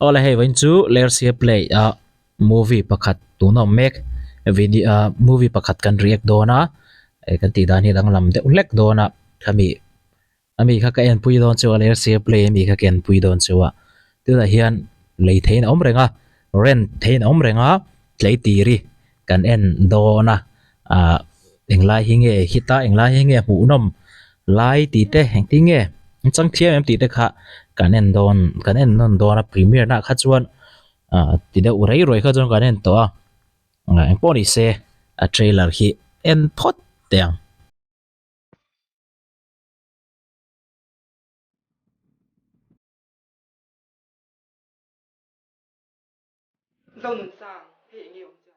ola hei vain chu lersia play a movie pakhat tunom mek video movie pakhat kan react dona kan ti dan hi dang lam de ulek dona khami ami kha ka en pui don chu lersia play mi kha ken pui don chu tu da hian lei thein om renga ren thein om renga tlei ti ri kan en dona englai hinge hita englai hinge hu nom lai ti te heng ti nge chang thiam em ti te kha kan en non dona premier na kha chuan ti da urei roi kha chuan kan en to eng pawni se a trailer hi en thot teng dâu nướng sàng hệ nhiều chả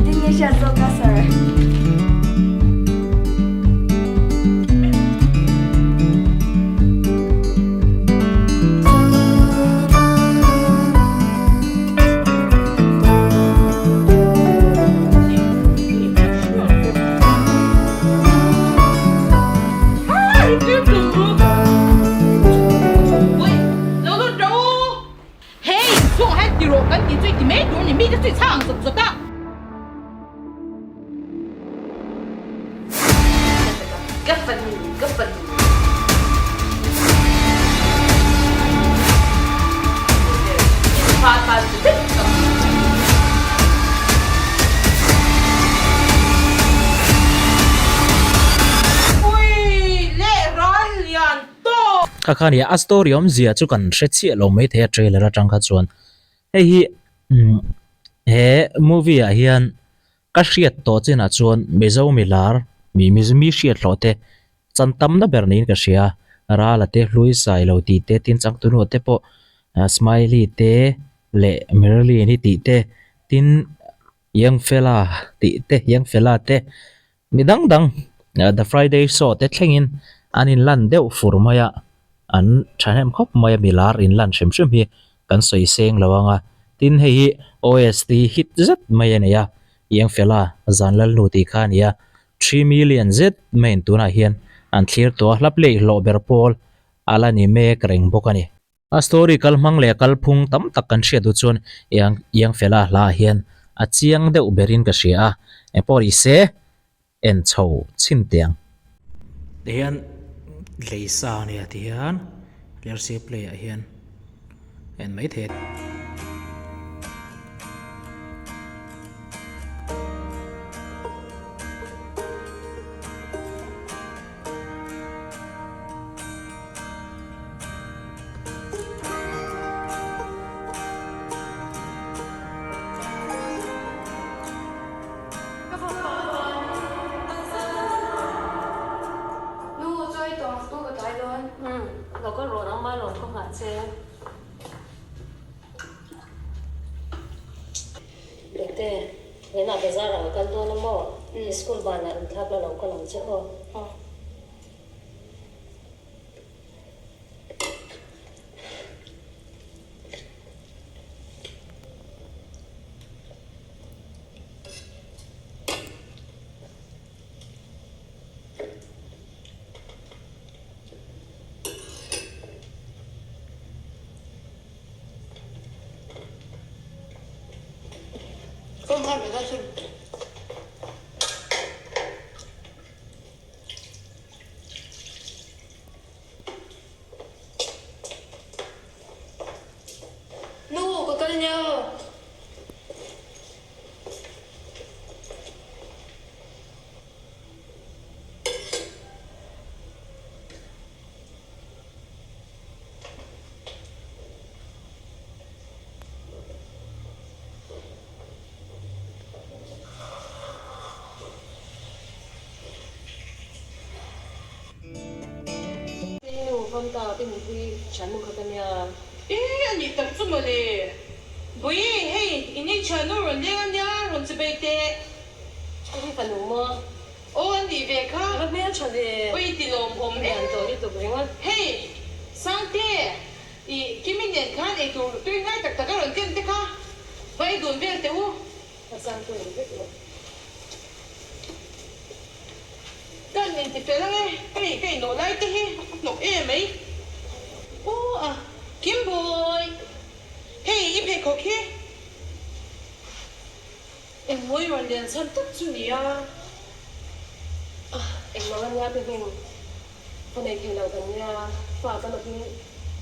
Indonesia Zolkasar. Cấp phần pha pha thích ui lệ rón liền to akhani a story om zia chu kan hrechi lo mai the trailer atang kha chuan hei hi he movie a hian ka hriat to chena chuan mezo milar mi hriat lo te chantam na bernin ka hria rala te hlui sai lo ti te tin chang tu no te po smiley te le merely ni ti te tin young fella te midang dang the friday show te thlengin anin lan deuh fur maya an thanem khop maya milar in lan shem shem hi kan soi seng lawanga tin hei OST hit zat maya neya young fella zanlal nu ti khan ya 3 million z main tuna hian an thlir to hlaple lo ber pol ala ni me kreng bokani a story kal mang le kal phung tam tak kan hria du chun yang fela la hian a chiang deuh berin ka hria e pori se en chho chin tiang hian leisa ni atian lersi play a hian en mai theเราก็โรน้ำมาโรทุกหาเจ้เด็กเต้เวลาไปซาเรากันตัวน้ำบ่สกุลบ้านน่ะทับแล้วเราก็หลังเจ้าkhông ăn phải ra chừng nu có cân nhau hôm ta tin vui chẳng muốn cái nhà anh đi tập trung mà đi bùi hey anh đi chơi nó rồi lên nhá rồi sẽ bị tệ cái phần đúng mà ô anh đi về khá nó biết chơi đi ôi đi lồngผมem tôi quá. Hey, sang thế. Kim Minh Điện khá để tụ tuy ngay tất cả các lần tiên thế khá. Vậy đồn về thế u. Mà sang tôi biết rồi. Cái này thì phải là cái nổ lại thế he, nổ em ấy. Ô à, Kim Boy. Hey, im hệ khó kia. Em mới hoàn liền sân tất chú nhỉ à. Em nói anh nha bên mình. Hôm nay thì đầu gần nha, và tao được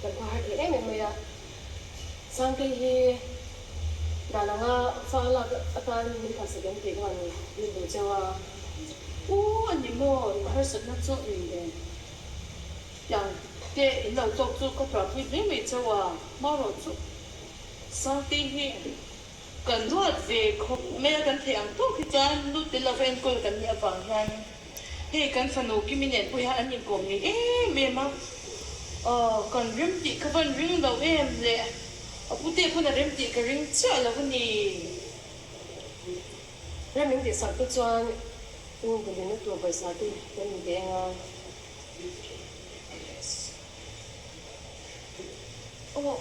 gần qua hai em mình à. Sang cái gì đã là nga pha là ta mình phải sử dụng cái hoàn mình đồ chơi à. Ô, anh em mò, hay sân nó chỗ gì đấy. Yang, cái đầu tóc chú có phải phải biết mấy chỗ à, mà rồi chú. Sang thế he. Cần luật về không, mẹ cần thèm thuốc khi chan, lúc đến là phải coi cần nhà vàng hàng. Hey, cần phần nụ kim miền quê anh nhìn cùng này, mẹ mà. Còn rim chị các bạn ring đầu em lệ. Bút tê con là rim chị cái ring chơi là con gì. Ra mình để sẵn cái cho nhưng cái nó tuổi bây giờ thì mình để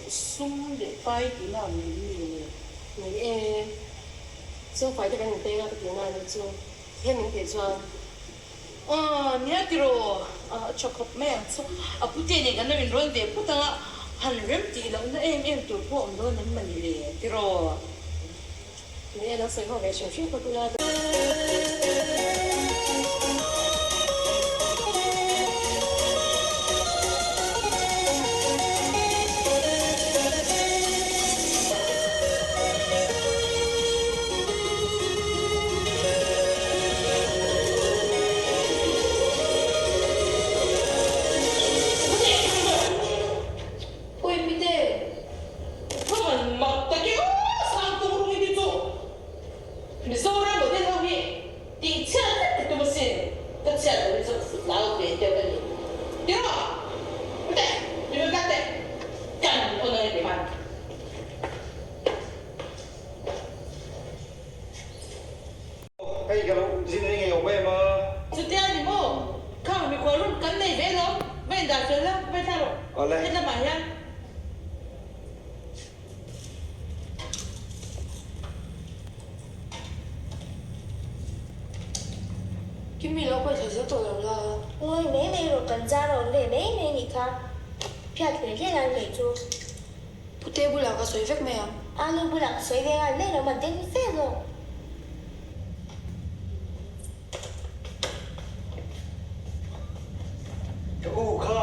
Sum để bay tí nào mình mình chưa phải cho cái mình tên là cái nào nữa chứ thế mình để cho nhớ tí rồi, cho cặp mẹ so, bút tê này cái nó mình rồi để bút ta hành rim chị là nó em tuổi phụ ông đó nên mình lệ tí rồi. mình nó sẽ có cái chuyện của tôi là Ôi mi tê, không cần mặc cái kia sang tung luôn đi chỗ. Mình sao ra được thế không nhỉ? Đi chơi thì tôi mới xin, tôi chơi rồi tôi lao về theo cái gì. Đi đâu? Không thể, đừng có cắt cần con này để bàn. Hey, kalau sini ni ngau bay mà. Chút tiền thì mua, không mình quay luôn cắn này về luôn, về đặt rồi đó, về sao rồi? Oleh. Thế là bảo nha. Kim Mi lâu quay thời gian tuổi rồi là ôi mấy mày rồi cần ra rồi để mấy mày nghỉ khá Phiệt để thế là nghỉ chú bút tê bút là có suy phép mẹ à? Alo bữa lặng xoay về là lên nó bằng tiếng phép rồi Kau kha.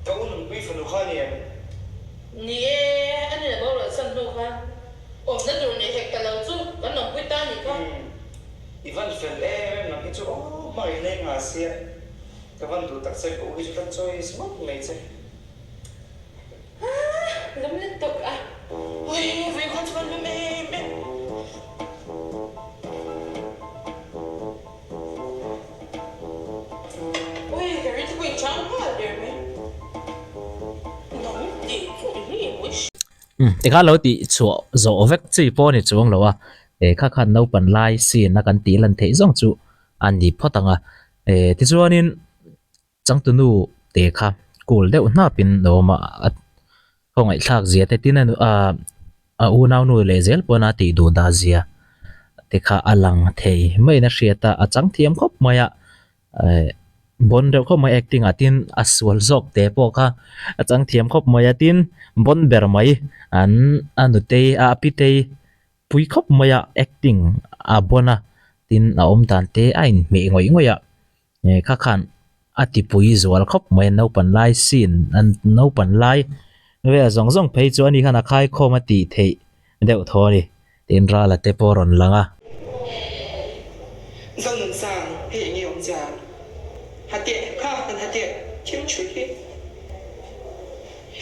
Kau nung pi phần kha ni. Nè, anh này là bao giờ sân đâu không? Ổn rất rồi này hẹn cả lần chút, vẫn nằm quyết ta nhỉ con? Ivan phần em nang itu oh mai ni ngasia. Kawan tu tak saya kau itu tak chơi smart ni je. Lắm liên tục à? Ôi, về con cho con với mẹ. Ôi, cái này thì quỳnh trắng quá đẹp mẹ. Nóng thì cũng hiểu ôi. Thì khá lâu thì chỗ dỗ vết chỉ po này chuông lâu à khá khá nấu bẩn lai xin là căn tí lần thế giống chú anh đi phốt tăng à thì cho nên chẳng tu nu để khá cool để na pin đâu mà không ai khác gì thế tin là u nào nuôi lệ zel po na ti du da zia thì khá alang thế mấy na shiata chẳng thiam khóc maya bon reu khóc maya acting atin aswal zok te po kha chẳng thiam khóc maya tin bon ber mai an anute apite pui khóc maya acting bona tin om tan te ain me ngoi ngoya kha khan ati pui zual khóc mai no pan lai sin an no pan lai ve zong zong phei chu ani khana khai khoma ti thei deuh thori tin ra la te poron langa dần dàng hệ nhiều già hạt tiệ khác hơn hạt tiệ chiếm chuối hết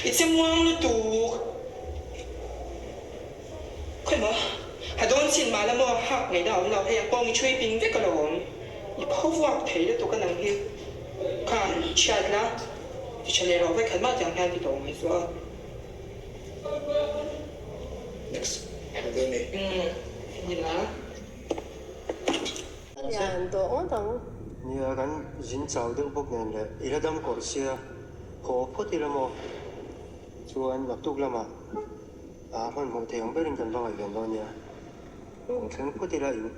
ít xem ngoan luôn tụ khỏe mà hạt đón xin mà là mua hạt ngày nào nào hay bong chuối bình với cái lồng ít khâu vạc thấy được tụ cái năng hết khăn chặt lá thì cho nên nó phải khẩn mà chẳng hay thì đồ mới xóa Next. Ada ni. Nhìn lá. nhà tổ tầng nia kan zin chau deuh bawk nen le iladam korsia khaw photi lamaw chuan latuk lama hman hmuh theih ang berin kan vangai ven lo nia thleng photi la in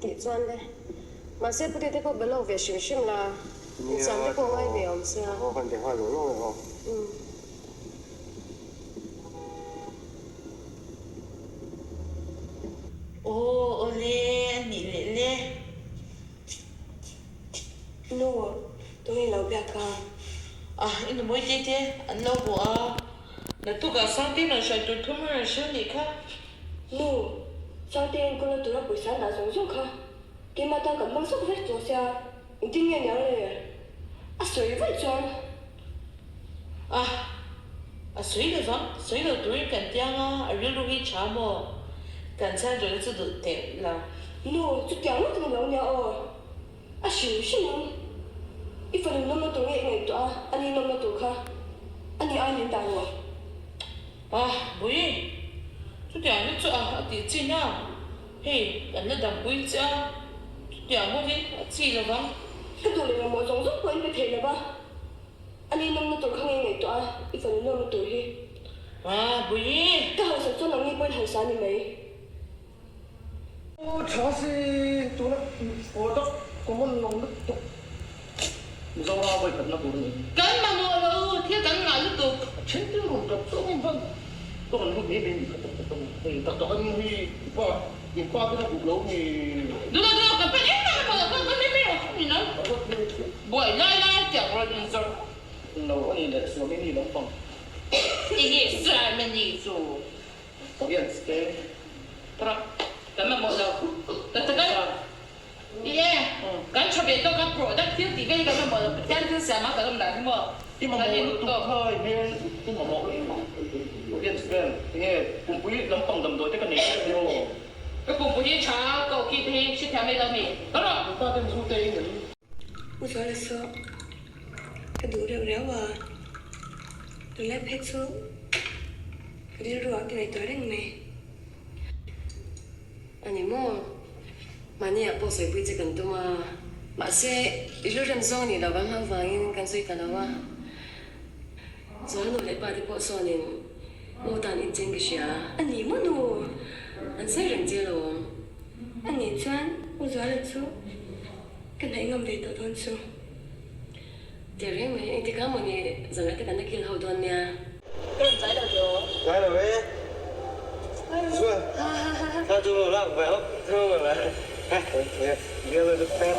Thì chuan đấy mà sẽ bút đi có bê lâu về xìm xìm là chẳng đi có ngay về ông xe ho kan de ha lo lo ho ô lê nị lê lê Nô, tôi nghĩ lâu bia ca. à in mỗi thế thế anh lâu bộ à là tôi cả sáng tin là sẽ tôi thua mà sẽ đi khác Nô, sau tiên cô là tụi nó buổi sáng đã xuống xuống khá. Cái mà ta cầm băng sốc vết cho xe, những tin nghe nhắn này. À, sợi vết cho. à谁的对กัน这样啊而又会查么กัน才觉得这个点啦 Nô, chút kéo nó từng lâu nhà ở. À, xíu xíu nè. Ít phần năm nó tụi nghe ngày tụi anh đi năm nó tụi khá. Anh đi ai nên tài rồi. à bùi chút điểm nó chỗ thì chi nhá hey anh là đằng bùi chứ chút điểm có gì chi là vâng Cái tụi này là mỗi giống giúp của anh bị thầy là ba. Anh đi năm nó tụi không nghe ngày tụi ít phần năm nó tụi hi. à bùi Cái hồi sản xuất nó nghe quên hồi sáng như mấy. 오, 자세 또는 어다 고문 놈도 또 무서워 뭐 있나 모르네. cái mà mua đâu thế cái ngài lúc tục 진짜로 답답한 반 또는 뭐 내bên 답답한 이 봐, 이 빠지는 부러움이 được cái phải em mà con mấy mấy không gì nữa buổi lai lai chẳng rồi thì sao 너 아니 내 소민이 너무 빵. 이게 삶의 이수 거기에 스테 들어 cái mà mua đâu cái yeah cái cho biết đâu cái product thiếu thì cái mà mua cái thứ sản mà cái làm mua 이만 뭐 똑하이 해 이만 뭐 거기에 스테 이게 공부이 넘빵 넘도 때가 내요. cái cùng với cha cậu kia thì sẽ theo mấy đâu mì đó 다 된 소대는 Ôi trời ơi sợ. Cái đủ đều réo à. Tôi lép hết xuống. Cái đi ruộng cái này tới đánh mày. 아니 뭐 많이 아파서 이제 근데 mà 이런 zon이 나가 한 방인 간수 있다 나와 저는 원래 바디 포선인 못한 인생 것이야 Anh nhỉ mất nụ. 안 세ren제로 Anh nhỉ choan. Ôi trời ơi số. Cái này ngâm về tờ thôn số. 대리면 이제 가면이 전에 때가 느낄 하더냐 cái lần trái đầu rồi cái là bé chưa sao chú làm vậy không thương rồi mà nghe rồi được phép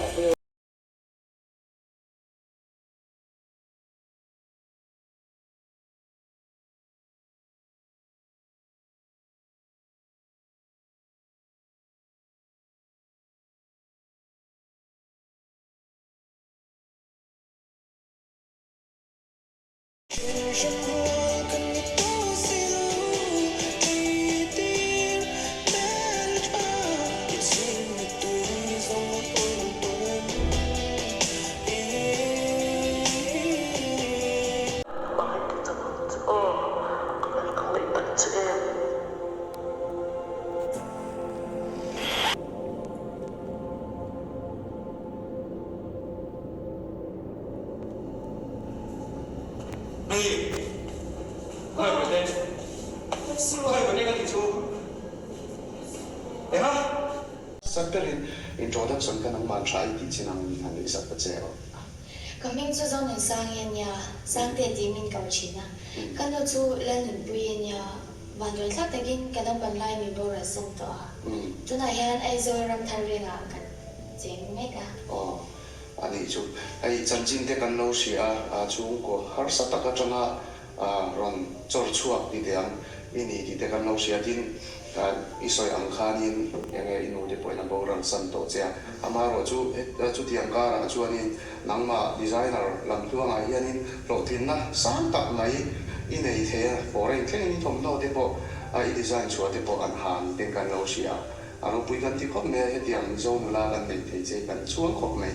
Này, hai người tên, hai người này thì chú, em á? Sakperin introduction kan ang man-try di sinang ang isa pa siya. Kaming chu zong nen sang yan ya sang te ti min kau china kan no chu len nun pu yan ya van ron thak takin kadang ban lai mi bora song to tu na hian ai zo ram thar re nga kan cheng me ka Oh, ani chu ai chanjin te kan lo sia chung ko har sa taka changa ron chor chuak di deang ini di te kan lo sia din isoi ang khanin yang inu de poina boran san to cha amaro chu chu tiang ka ra chu anin nangma designer lam tuanga hianin lo tin na san tak nai inei the foreign thing thom no de po ai design chu de po an han ten kan lo sia aro pui kan ti khop me he tiang zo nu la kan nei the che kan chuang khop mai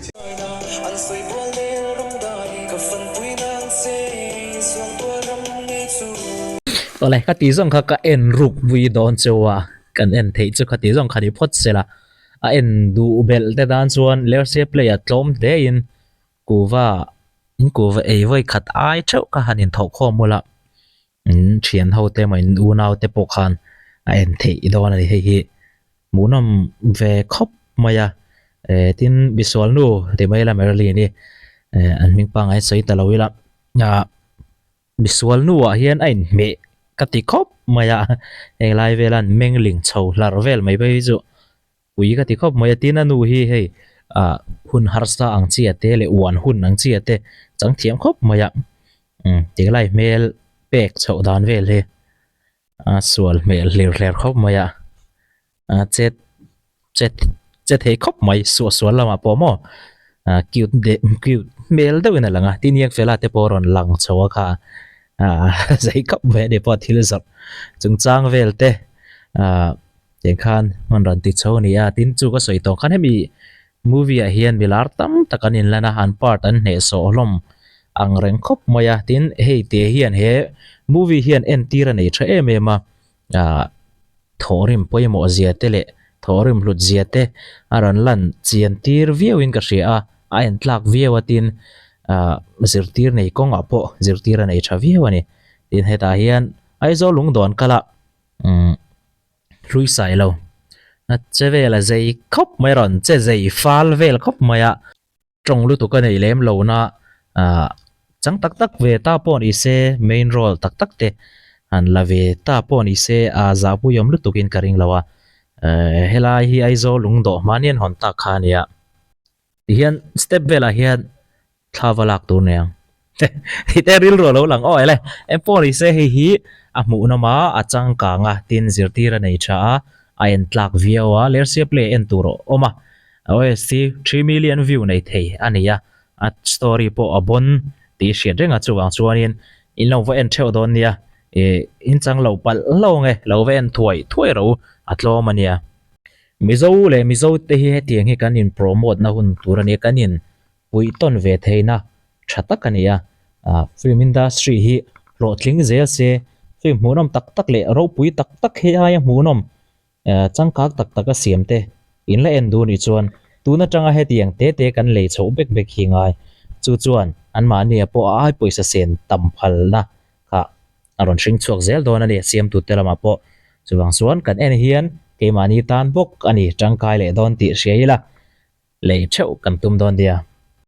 anh soi buồn lên rung đài cả phần vui nang se xuống tua rung nghe chuตัวเลยก็ตีส่งเขาก็เอ็นรูปวีดอนเจว่ากันเอ็นเทจุเขาตีส่งเขาดีพอดเสละ a en du bel te dan chuan lersia play a tlom te in kuwa ei voi khat ai cheu ka hanin thau kho mula thian ho te mai u nau te pokhan a en thei idon ani hei hi munam ve khop maya tin visual nu te mai la merli ni an ming pa ngai sei talawila ya visual nu a hian ain me kati khop maya eng lai velan mengling chho lar vel mai bai chu ui kati khop maya tin anu hi hei hun harsa ang chi ate le wan hun ang chi ate chang thiam khop maya te lai mel pek chho dan vel he sual mel ler khop maya chet chet he khop mai sual lama pomo cute mel de wena langa tiniak fela te poron lang chawa kha zai khop ve de po thil zap chung chang vel te ten khan man ran ti chho ni tin chu ka soi tong khan hemi movie a hian milar tam takanin lana han part an ne so hlom ang reng khop maya tin hei te hian he movie hian en tira nei tha em ema thorim poimo zia tele thorim lut zia te aran lan chian tir viewin ka ria a en tlak viewatin zirtir nei konga po zirtira nei tha viewani tin heta hian aizo lungdon kala rui sai lo che vela zai khop mai ron che zai fal vel khop maya trong lu tu ka nei lem lo na chang tak tak ve ta pon ise main role tak tak te an la ve ta pon ise a za pu yom lu tukin karing lawa helai hi aizo lungdo manian hon ta khania hian step vela hian thavalak tu neang hi te ril ro lo lang oi le em pon ise hi a mu na ma a chang ka nga tin zirtira nei tha a en tlak viewa lersia play en turo oma OST 3 million view nei thei ania at story po abon ti hriat renga chuwang chuanin in lo va en theu don nia in chang lo pal lo nge lo ve en thuai ro atlo mania mizo te hi hetiang hi kanin promote na hun turani kanin pui ton ve theina thata kania film industry hi rotling zel se film munom tak le ro pui tak he aya munom changkak tak a siamte in la en du ni chuan tuna tanga hetiang te kan le chho bek hi ngai chu chuan an ma nia po ai poisa sen tam phal na kha aron hring chuak zel don ani siam tu telama po chuwang chuan kan en hian ke mani tan bok ani tangkai le don ti hriaila le theu kan tum don dia